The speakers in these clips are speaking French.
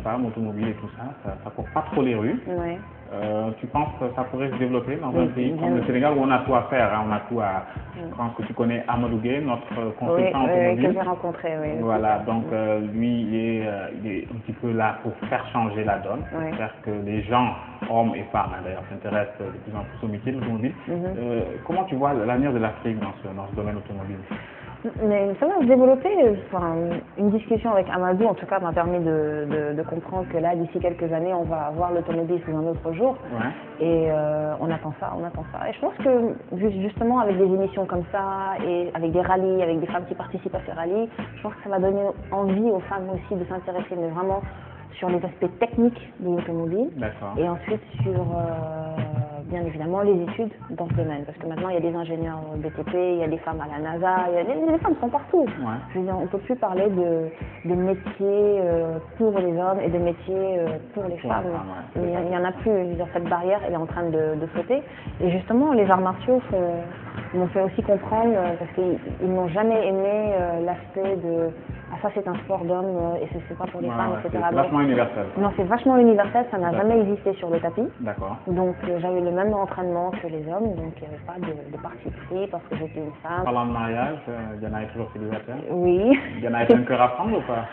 femmes, automobile et tout ça, ça court pas trop les rues. Ouais. Tu penses que ça pourrait se développer dans un pays comme le Sénégal où on a tout à faire, hein, on a tout à... Je pense que tu connais Amadou Gueye, notre consultant automobile. Que j'ai rencontré, oui. Voilà, donc lui, il est un petit peu là pour faire changer la donne, pour faire que les gens, hommes et femmes, hein, d'ailleurs, s'intéressent de plus en plus au métier de l'automobile. Comment tu vois l'avenir de l'Afrique dans ce domaine automobile? Mais ça va se développer. Enfin, une discussion avec Amadou, en tout cas, m'a permis de comprendre que là, d'ici quelques années, on va avoir l'automobile sous un autre jour. Ouais. Et on attend ça, on attend ça. Et je pense que justement, avec des émissions comme ça, et avec des rallyes, avec des femmes qui participent à ces rallyes, je pense que ça va donner envie aux femmes aussi de s'intéresser, mais vraiment sur les aspects techniques de l'automobile. Et ensuite sur, bien évidemment, les études dans ce domaine. Parce que maintenant, il y a des ingénieurs BTP, il y a des femmes à la NASA, les femmes sont partout. Ouais. Je veux dire, on ne peut plus parler de métiers pour les hommes et de métiers pour les femmes. Il n'y en a plus. Je veux dire, cette barrière, elle est en train de sauter. Et justement, les arts martiaux m'ont fait aussi comprendre, parce qu'ils n'ont jamais aimé l'aspect de « ah, ça c'est un sport d'homme et c'est pas pour les femmes, etc. » C'est vachement universel. Non, c'est vachement universel, ça n'a jamais existé sur le tapis. D'accord. Donc j'avais le même entraînement que les hommes, donc il n'y avait pas de parti pris parce que j'étais une femme. Parlant de mariage, Diana est toujours célibataire? Oui. Diana a un cœur à prendre ou pas?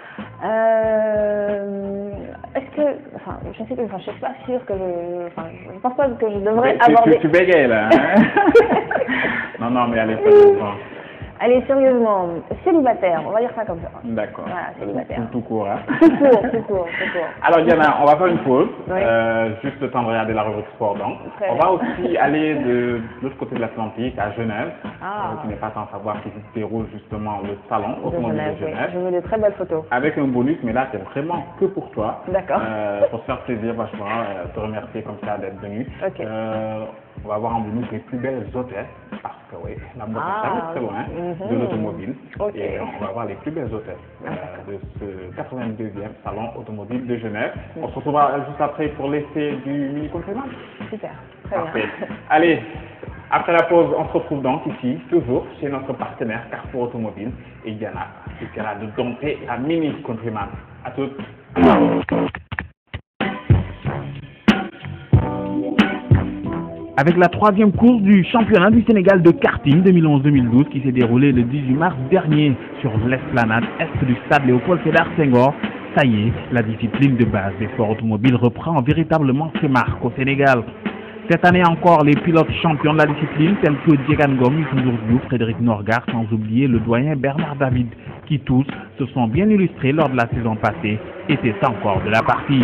Est-ce que... Enfin, je suis pas sûre que je pense pas que je devrais aborder... Tu bégayes là, hein? Non, mais allez, pas de temps. Allez, sérieusement, célibataire, on va dire ça comme ça. D'accord. Voilà, célibataire. Tout court, hein? Tout court. Alors Diana, on va faire une pause, juste le temps de regarder la rubrique sport donc. On va aussi aller de l'autre côté de l'Atlantique, à Genève. Tu n'es pas sans savoir qu'il se déroule justement le salon automobile de Genève. Je veux de très belles photos. Avec un bonus, mais là c'est vraiment que pour toi. D'accord. Pour se faire plaisir vachement, te remercier comme ça d'être venu. Ok. On va avoir en bonus les plus belles hôtels, parce que oui, la mode est très loin de l'automobile. Et on va voir les plus belles hôtels de ce 82e salon automobile de Genève. On se retrouvera juste après pour l'essai du Mini Countryman. Super, très bien. Allez, après la pause, on se retrouve donc ici, toujours chez notre partenaire Carrefour Automobile et Diana, qui essaiera de dompter la Mini Countryman. À toutes. Avec la troisième course du championnat du Sénégal de karting 2011-2012 qui s'est déroulée le 18 mars dernier sur l'esplanade est du stade Léopold Sédar Senghor, ça y est, la discipline de base des sports automobiles reprend véritablement ses marques au Sénégal. Cette année encore, les pilotes champions de la discipline tels que Diegan Ngom, Youssou Diouf, Frédéric Norgard, sans oublier le doyen Bernard David, qui tous se sont bien illustrés lors de la saison passée, étaient encore de la partie.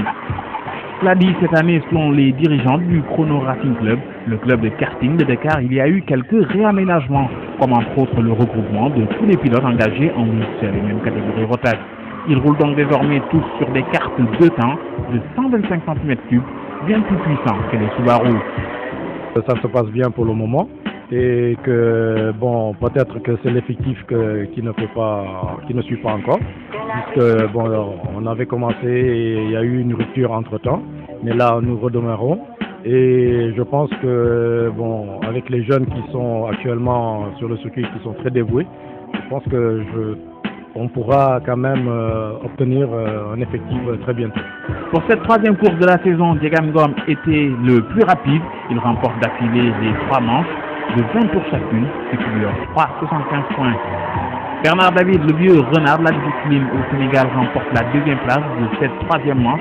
Cela dit, cette année, selon les dirigeants du Chrono Racing Club, le club de karting de Dakar, il y a eu quelques réaménagements, comme entre autres le regroupement de tous les pilotes engagés en une seule et même catégorie rotative. Ils roulent donc désormais tous sur des cartes de temps de 125 cm3, bien plus puissants que les Subaru. Ça se passe bien pour le moment et que bon, peut-être que c'est l'effectif qui ne suit pas encore, puisque bon, on avait commencé et il y a eu une rupture entre temps, mais là nous redémarrons et je pense que bon, avec les jeunes qui sont actuellement sur le circuit, qui sont très dévoués, je pense que on pourra quand même obtenir un effectif très bientôt. Pour cette troisième course de la saison, Diegan Ngom était le plus rapide. Il remporte d'affilée les 3 manches de 20 pour chacune, ce qui lui offre 75 points. Bernard David, le vieux renard de la discipline au Sénégal, remporte la deuxième place de cette troisième manche.